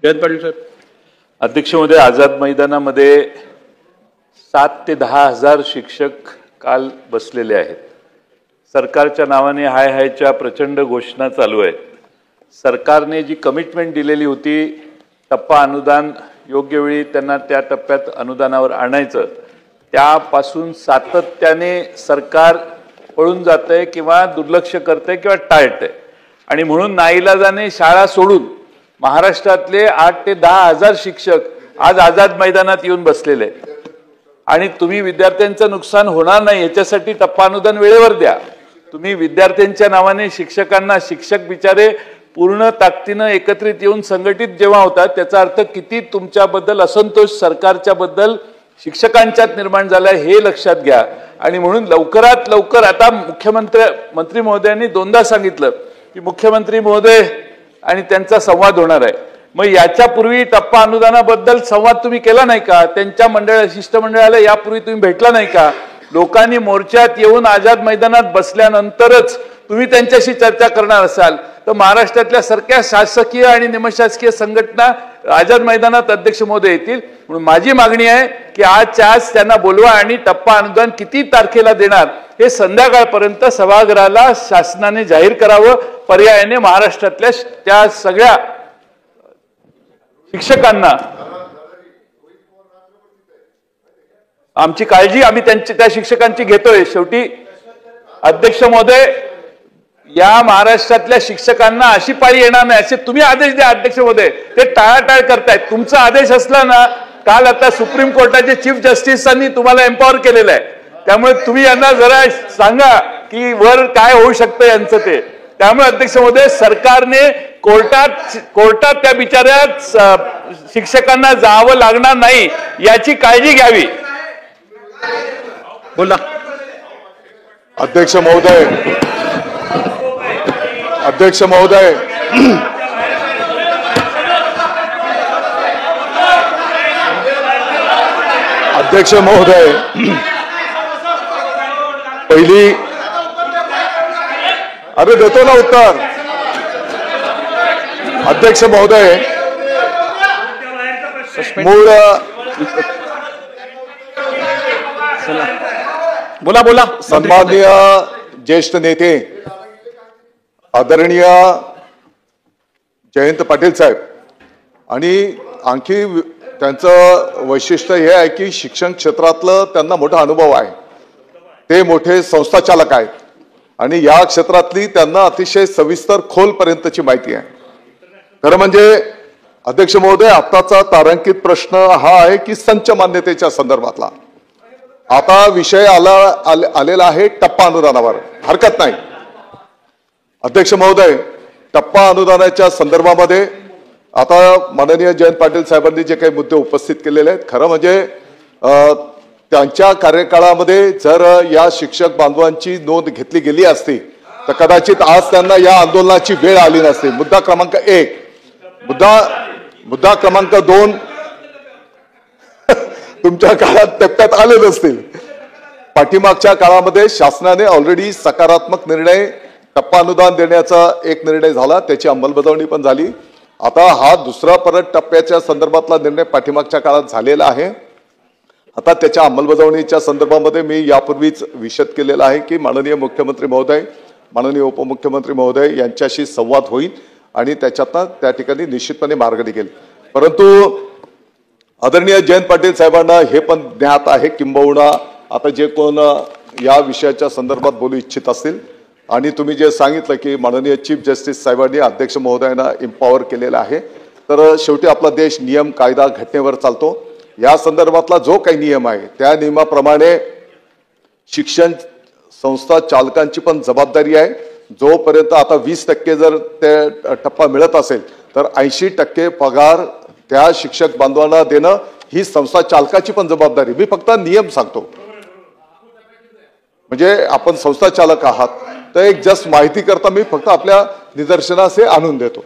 जयंत पाटील साहेब. अध्यक्ष महोदय, आझाद मैदानामध्ये 7 ते 10 हजार शिक्षक काल बसलेले आहेत. सरकारच्या नावाने हाय हायच्या प्रचंड घोषणा चालू आहेत. सरकारने जी कमिटमेंट दिलेली होती, टप्पा अनुदान योग्य वेळी त्यांना त्या टप्प्यात अनुदानावर आणायचं, त्यापासून सातत्याने सरकार पळून जातंय किंवा दुर्लक्ष करतंय किंवा टाळतंय. आणि म्हणून नाईलाजाने शाळा सोडून महाराष्ट्रातले 8 ते 10 हजार शिक्षक आज आझाद मैदानात येऊन बसलेले आहेत. आणि तुम्ही विद्यार्थ्यांचं नुकसान होणार नाही याच्यासाठी टप्पा अनुदान वेळेवर द्या. तुम्ही विद्यार्थ्यांच्या नावाने शिक्षकांना, शिक्षक बिचारे पूर्ण ताकदीनं एकत्रित येऊन संघटित जेव्हा होतात, त्याचा अर्थ किती तुमच्याबद्दल असंतोष सरकारच्या बद्दल शिक्षकांच्यात निर्माण झाला हे लक्षात घ्या. आणि म्हणून लवकरात लवकर आता मंत्री महोदयांनी 2दा सांगितलं की मुख्यमंत्री महोदय आणि त्यांचा संवाद होणार आहे. मग याच्यापूर्वी टप्पा अनुदानाबद्दल संवाद तुम्ही केला नाही का? त्यांच्या शिष्टमंडळाला यापूर्वी तुम्ही भेटला नाही का? लोकांनी मोर्चात येऊन आझाद मैदानात बसल्यानंतरच तुम्ही त्यांच्याशी चर्चा करणार असाल तर महाराष्ट्रातल्या सारख्या शासकीय आणि निमशासकीय संघटना आझाद मैदानात अध्यक्ष महोदय येतील. म्हणून माझी मागणी आहे की आजच्या आज त्यांना बोलवा आणि टप्पा अनुदान किती तारखेला देणार हे संध्याकाळपर्यंत सभागृहाला शासनाने जाहीर करावं. पर्यायाने महाराष्ट्रातल्या त्या सगळ्या शिक्षकांना आमची काळजी आम्ही त्या शिक्षकांची घेतोय. शेवटी अध्यक्ष महोदय, या महाराष्ट्रातल्या शिक्षकांना अशी पाळी येणार नाही असे तुम्ही आदेश द्या. अध्यक्ष महोदय, ते टाळाटाळ करतायत. तुमचा आदेश असला ना, काल आता सुप्रीम कोर्टाचे चीफ जस्टिसांनी तुम्हाला एम्पॉवर केलेलं आहे, त्यामुळे तुम्ही यांना जरा सांगा की वर काय होऊ शकतं यांचं ते. त्यामुळे अध्यक्ष महोदय, सरकारने कोर्टात त्या बिचाऱ्या शिक्षकांना जावं लागणार नाही याची काळजी घ्यावी. बोला. अध्यक्ष महोदय, अध्यक्ष महोदय, अध्यक्ष महोदय, पहिली अरे देतो ना उत्तर. अध्यक्ष महोदय, मूळ बोला बोला. सन्माननीय ज्येष्ठ नेते आदरणीय जयंत पाटील साहेब, आणि आणखी त्यांचं वैशिष्ट्य हे आहे की शिक्षण क्षेत्रातलं त्यांना मोठा अनुभव आहे. ते मोठे संस्थाचालक आहेत आणि या क्षेत्रातली त्यांना अतिशय सविस्तर खोलपर्यंतची माहिती आहे. खरं म्हणजे अध्यक्ष महोदय, आत्ताचा तारांकित प्रश्न हा आहे की संच मान्यतेच्या संदर्भातला. आता विषय आलेला आहे टप्पा अनुदानावर. हरकत नाही. अध्यक्ष महोदय, टप्पा अनुदानाच्या संदर्भामध्ये आता माननीय जयंत पाटील साहेबांनी जे काही मुद्दे उपस्थित केलेले आहेत, खरं म्हणजे त्यांच्या कार्यकाळामध्ये जर या शिक्षक बांधवांची नोंद घेतली गेली असती तर कदाचित आज त्यांना या आंदोलनाची वेळ आली नसती. मुद्दा क्रमांक 1. मुद्दा क्रमांक 2, तुमच्या काळात टप्प्यात आले नसतील. पाठीमागच्या काळामध्ये शासनाने ऑलरेडी सकारात्मक निर्णय, टप्पा अनुदान देण्याचा एक निर्णय झाला, त्याची अंमलबजावणी पण झाली. आता हा दुसरा परत टप्प्याच्या संदर्भातला निर्णय पाठीमागच्या काळात झालेला आहे. आता त्याच्या अंमलबजावणीच्या संदर्भामध्ये मी यापूर्वीच विशद केलेला आहे की माननीय मुख्यमंत्री महोदय, माननीय उपमुख्यमंत्री महोदय यांच्याशी संवाद होईल आणि त्याच्यातनं त्या ठिकाणी निश्चितपणे मार्ग निघेल. परंतु आदरणीय जयंत पाटील साहेबांना हे पण ज्ञात आहे, किंबहुना आता जे कोण या विषयाच्या संदर्भात बोलू इच्छित असतील, आणि तुम्ही जे सांगितलं की माननीय चीफ जस्टिस साहेबांनी अध्यक्ष महोदयांना एम्पॉवर केलेलं आहे, तर शेवटी आपला देश नियम, कायदा, घटनेवर चालतो. या संदर्भातला जो काही नियम आहे त्या नियमाप्रमाणे शिक्षण संस्था चालकांची पण जबाबदारी आहे. जोपर्यंत आता 20% जर ते टप्पा मिळत असेल तर 80% पगार त्या शिक्षक बांधवांना देणं ही संस्था चालकाची पण जबाबदारी. मी फक्त नियम सांगतो, म्हणजे आपण संस्था चालक आहात तर एक जस्ट माहिती करता मी फक्त आपल्या निदर्शनास हे आणून देतो.